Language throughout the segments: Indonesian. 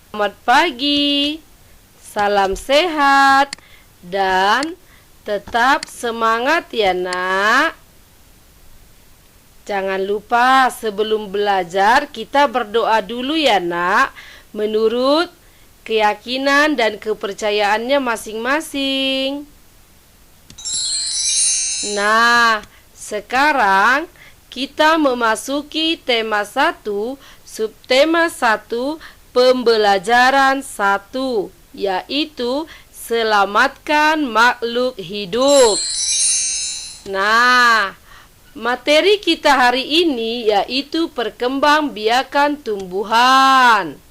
Selamat pagi, salam sehat, dan tetap semangat ya nak. Jangan lupa sebelum belajar kita berdoa dulu ya nak, menurut keyakinan dan kepercayaannya masing-masing. Nah, sekarang kita memasuki tema 1, subtema 1, pembelajaran 1, yaitu selamatkan makhluk hidup. Nah, materi kita hari ini yaitu perkembangbiakan tumbuhan.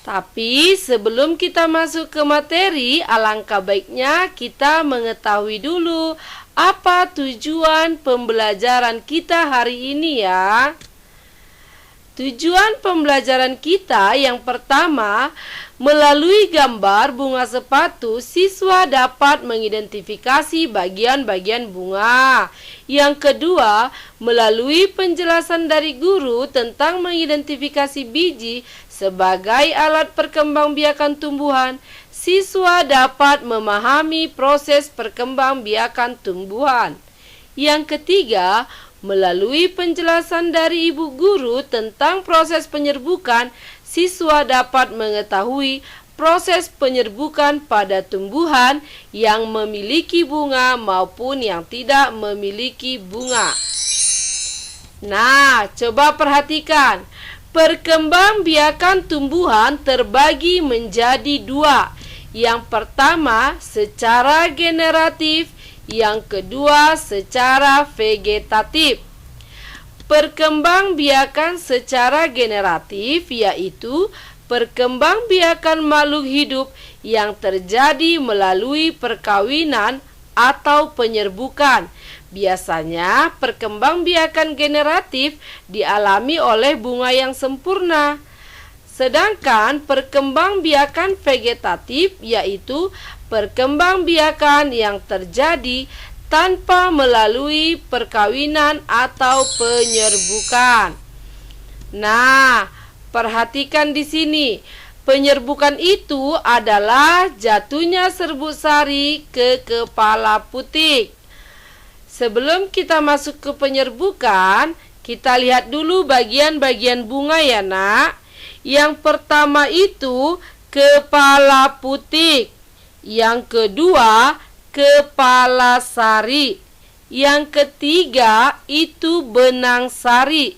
Tapi sebelum kita masuk ke materi, alangkah baiknya kita mengetahui dulu apa tujuan pembelajaran kita hari ini ya. Tujuan pembelajaran kita yang pertama, melalui gambar bunga sepatu, siswa dapat mengidentifikasi bagian-bagian bunga. Yang kedua, melalui penjelasan dari guru tentang mengidentifikasi biji sebagai alat perkembangbiakan tumbuhan, siswa dapat memahami proses perkembangbiakan tumbuhan. Yang ketiga, melalui penjelasan dari ibu guru tentang proses penyerbukan, siswa dapat mengetahui proses penyerbukan pada tumbuhan yang memiliki bunga maupun yang tidak memiliki bunga. Nah, coba perhatikan. Perkembangbiakan tumbuhan terbagi menjadi 2. Yang pertama secara generatif, yang kedua secara vegetatif. Perkembangbiakan secara generatif yaitu perkembangbiakan makhluk hidup yang terjadi melalui perkawinan atau penyerbukan. Biasanya perkembangbiakan generatif dialami oleh bunga yang sempurna. Sedangkan perkembangbiakan vegetatif yaitu perkembangbiakan yang terjadi tanpa melalui perkawinan atau penyerbukan. Nah, perhatikan di sini. Penyerbukan itu adalah jatuhnya serbuk sari ke kepala putik. Sebelum kita masuk ke penyerbukan, kita lihat dulu bagian-bagian bunga ya nak. Yang pertama itu kepala putik. Yang kedua kepala sari. Yang ketiga itu benang sari.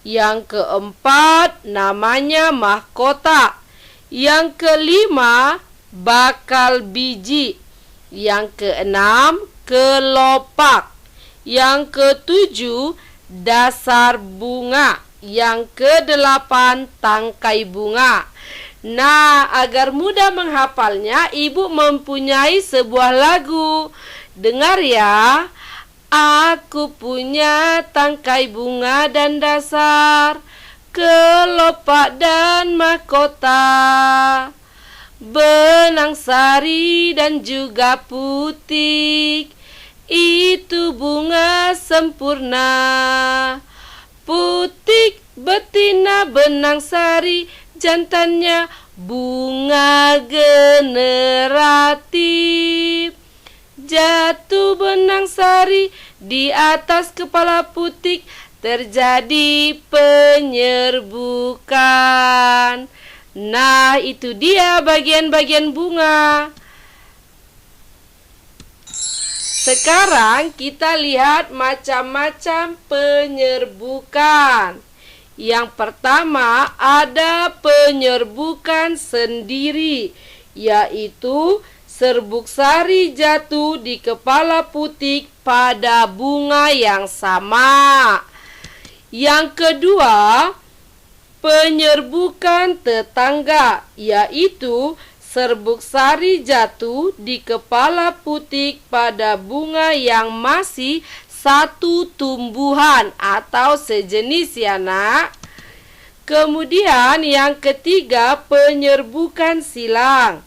Yang keempat namanya mahkota. Yang kelima bakal biji. Yang keenam kelopak. Yang ketujuh dasar bunga. Yang kedelapan tangkai bunga. Nah, agar mudah menghafalnya, ibu mempunyai sebuah lagu. Dengar ya. Aku punya tangkai bunga dan dasar, kelopak dan mahkota, benang sari dan juga putik. Itu bunga sempurna. Putik betina, benang sari jantannya, bunga generatif. Jatuh benang sari di atas kepala putik, terjadi penyerbukan. Nah, itu dia bagian-bagian bunga. Sekarang kita lihat macam-macam penyerbukan. Yang pertama ada penyerbukan sendiri, yaitu serbuk sari jatuh di kepala putik pada bunga yang sama. Yang kedua, penyerbukan tetangga, yaitu serbuk sari jatuh di kepala putik pada bunga yang masih satu tumbuhan atau sejenis ya nak. Kemudian yang ketiga penyerbukan silang.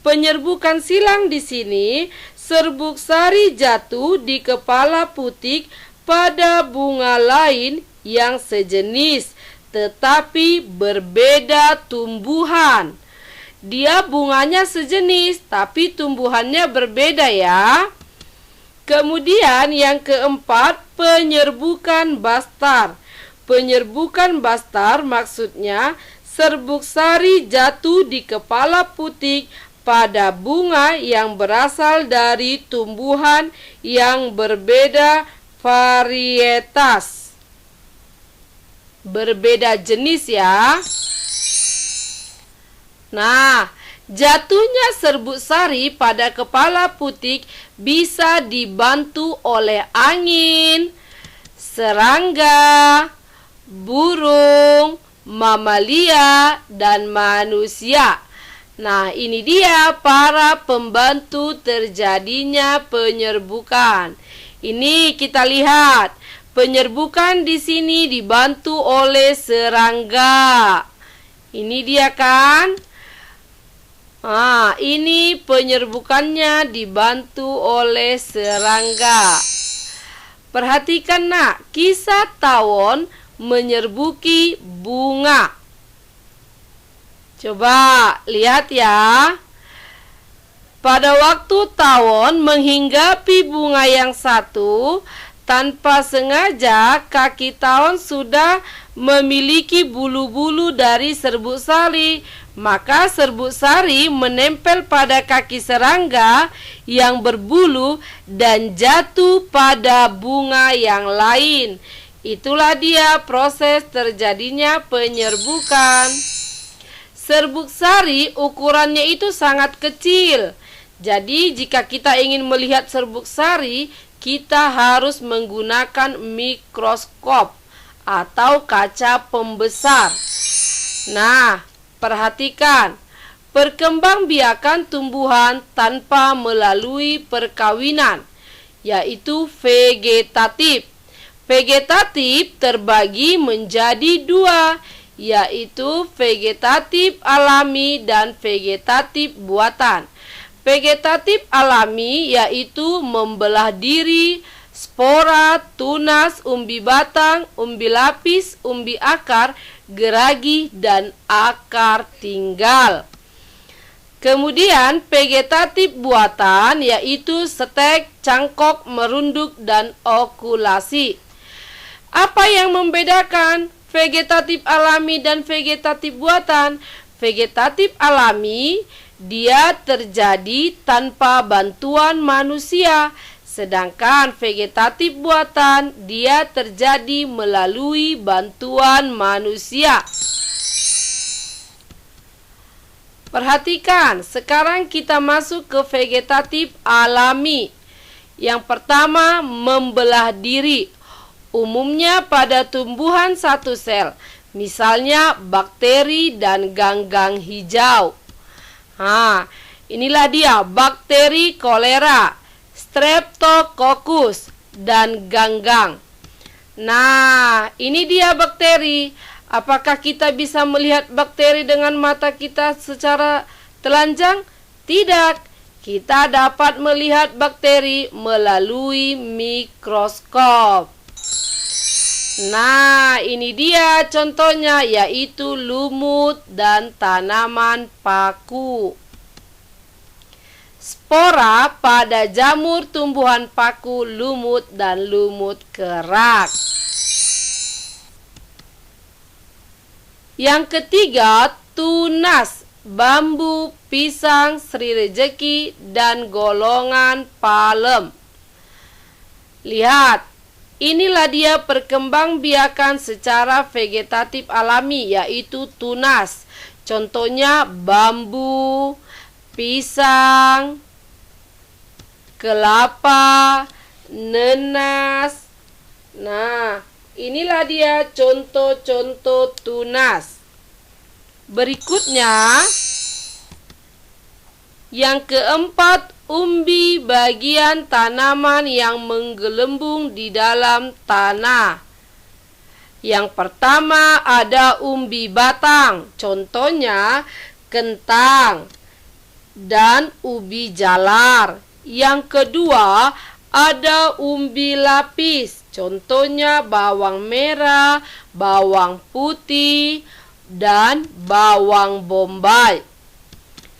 Penyerbukan silang di sini serbuk sari jatuh di kepala putik pada bunga lain yang sejenis, tetapi berbeda tumbuhan. Dia bunganya sejenis, tapi tumbuhannya berbeda ya. Kemudian yang keempat, penyerbukan bastar. Penyerbukan bastar maksudnya serbuk sari jatuh di kepala putik pada bunga yang berasal dari tumbuhan yang berbeda varietas. Berbeda jenis ya. Nah, jatuhnya serbuk sari pada kepala putik bisa dibantu oleh angin, serangga, burung, mamalia, dan manusia. Nah, ini dia para pembantu terjadinya penyerbukan. Ini kita lihat, penyerbukan di sini dibantu oleh serangga. Ini dia kan? Ini penyerbukannya dibantu oleh serangga. Perhatikan nak, kisah tawon menyerbuki bunga. Coba lihat ya. Pada waktu tawon menghinggapi bunga yang satu, tanpa sengaja kaki tawon sudah memiliki bulu-bulu dari serbuk sari. Maka serbuk sari menempel pada kaki serangga yang berbulu dan jatuh pada bunga yang lain. Itulah dia proses terjadinya penyerbukan. Serbuk sari ukurannya itu sangat kecil. Jadi jika kita ingin melihat serbuk sari, kita harus menggunakan mikroskop atau kaca pembesar. Nah, perhatikan, perkembangbiakan tumbuhan tanpa melalui perkawinan, yaitu vegetatif. Vegetatif terbagi menjadi dua, yaitu vegetatif alami dan vegetatif buatan. Vegetatif alami yaitu membelah diri, spora, tunas, umbi batang, umbi lapis, umbi akar, geragi, dan akar tinggal. Kemudian vegetatif buatan yaitu stek, cangkok, merunduk, dan okulasi. Apa yang membedakan vegetatif alami dan vegetatif buatan? Vegetatif alami dia terjadi tanpa bantuan manusia, sedangkan vegetatif buatan dia terjadi melalui bantuan manusia. Perhatikan, sekarang kita masuk ke vegetatif alami. Yang pertama, membelah diri. Umumnya pada tumbuhan satu sel, misalnya bakteri dan ganggang hijau. Inilah dia bakteri kolera, streptococcus, dan ganggang. Nah, ini dia bakteri. Apakah kita bisa melihat bakteri dengan mata kita secara telanjang? Tidak. Kita dapat melihat bakteri melalui mikroskop. Nah, ini dia contohnya, yaitu lumut dan tanaman paku. Spora pada jamur tumbuhan paku, lumut, dan lumut kerak. Yang ketiga, tunas, bambu, pisang, sri rejeki, dan golongan palem. Lihat, inilah dia perkembangbiakan secara vegetatif alami, yaitu tunas. Contohnya bambu, pisang, kelapa, nenas. Nah, inilah dia contoh-contoh tunas. Berikutnya, yang keempat, umbi, bagian tanaman yang menggelembung di dalam tanah. Yang pertama ada umbi batang, contohnya kentang dan ubi jalar. Yang kedua ada umbi lapis, contohnya bawang merah, bawang putih, dan bawang bombay.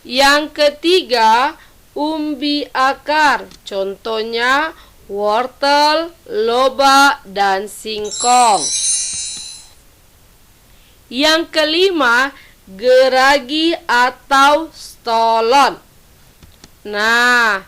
Yang ketiga, umbi akar, contohnya wortel, lobak, dan singkong. Yang kelima, geragi atau stolon. Nah,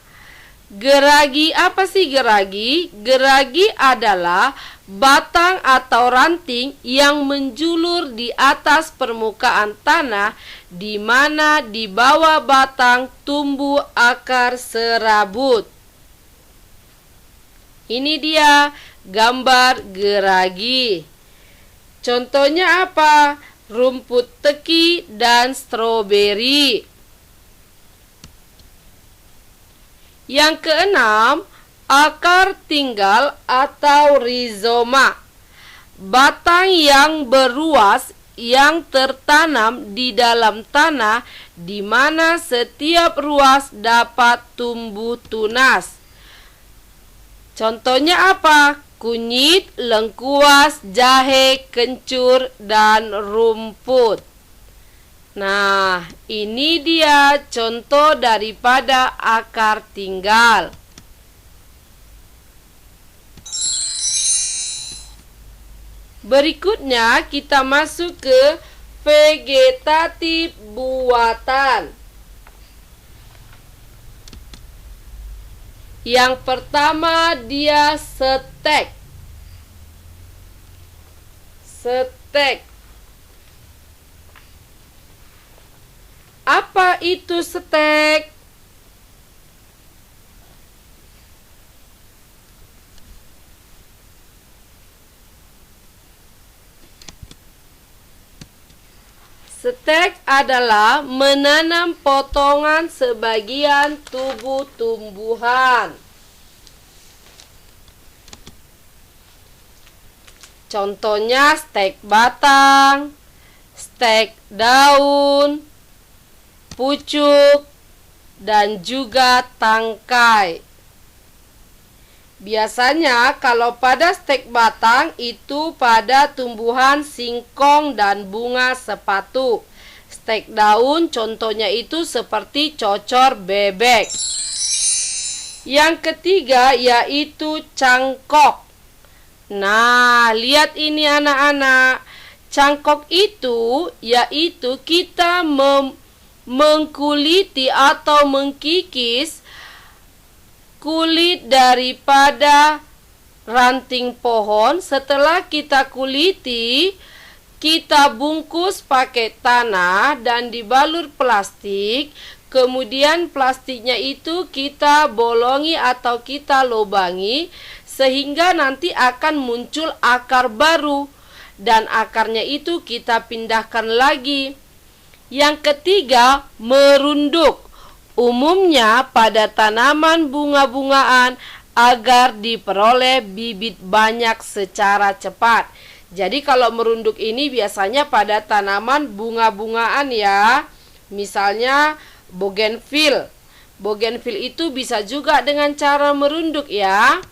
geragi apa sih geragi? Geragi adalah batang atau ranting yang menjulur di atas permukaan tanah, di mana di bawah batang tumbuh akar serabut. Ini dia gambar geragi. Contohnya apa? Rumput teki dan stroberi. Yang keenam, akar tinggal atau rizoma. Batang yang beruas yang tertanam di dalam tanah, di mana setiap ruas dapat tumbuh tunas. Contohnya apa? Kunyit, lengkuas, jahe, kencur, dan rumput. Nah, ini dia contoh daripada akar tinggal. Berikutnya kita masuk ke vegetatif buatan. Yang pertama dia stek. Stek. Apa itu stek? Stek adalah menanam potongan sebagian tubuh tumbuhan. Contohnya stek batang, stek daun, pucuk, dan juga tangkai. Biasanya kalau pada stek batang itu pada tumbuhan singkong dan bunga sepatu. Stek daun contohnya itu seperti cocor bebek. Yang ketiga yaitu cangkok. Nah, lihat ini anak-anak. Cangkok itu yaitu kita mengkuliti atau mengkikis kulit daripada ranting pohon. Setelah kita kuliti, kita bungkus pakai tanah dan dibalur plastik. Kemudian plastiknya itu kita bolongi atau kita lubangi, sehingga nanti akan muncul akar baru, dan akarnya itu kita pindahkan lagi. Yang ketiga, merunduk. Umumnya pada tanaman bunga-bungaan agar diperoleh bibit banyak secara cepat. Jadi kalau merunduk ini biasanya pada tanaman bunga-bungaan ya. Misalnya bougainville. Bougainville itu bisa juga dengan cara merunduk ya.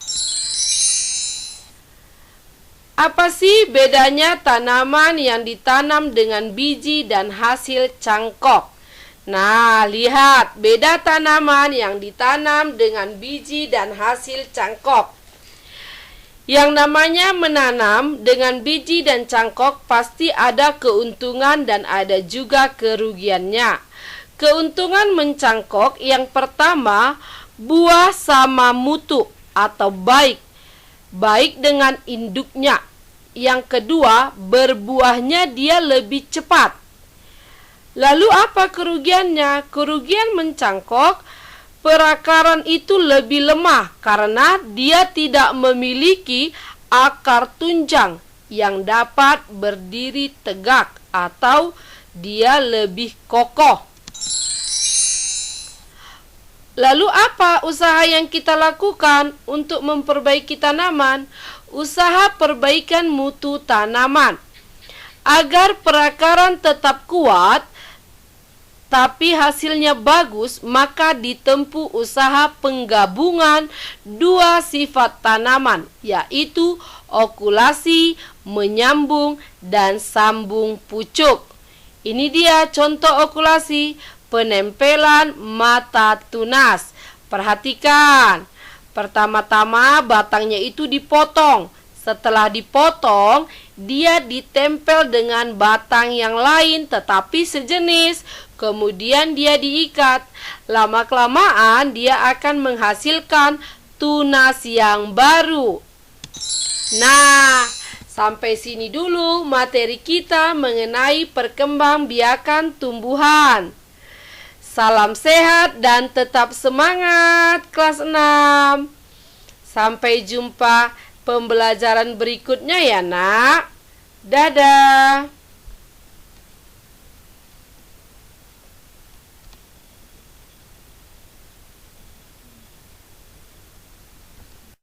Apa sih bedanya tanaman yang ditanam dengan biji dan hasil cangkok? Nah, lihat beda tanaman yang ditanam dengan biji dan hasil cangkok. Yang namanya menanam dengan biji dan cangkok pasti ada keuntungan dan ada juga kerugiannya. Keuntungan mencangkok yang pertama, buah sama mutu atau baik dengan induknya. Yang kedua, berbuahnya dia lebih cepat. Lalu apa kerugiannya? Kerugian mencangkok, perakaran itu lebih lemah karena dia tidak memiliki akar tunjang yang dapat berdiri tegak atau dia lebih kokoh. Lalu apa usaha yang kita lakukan untuk memperbaiki tanaman? Usaha perbaikan mutu tanaman. Agar perakaran tetap kuat, tapi hasilnya bagus, maka ditempuh usaha penggabungan dua sifat tanaman, yaitu okulasi, menyambung, dan sambung pucuk. Ini dia contoh okulasi, penempelan mata tunas. Perhatikan, pertama-tama batangnya itu dipotong. Setelah dipotong, dia ditempel dengan batang yang lain tetapi sejenis. Kemudian dia diikat. Lama-kelamaan dia akan menghasilkan tunas yang baru. Nah, sampai sini dulu materi kita mengenai perkembangbiakan tumbuhan. Salam sehat dan tetap semangat kelas 6. Sampai jumpa pembelajaran berikutnya ya nak. Dadah.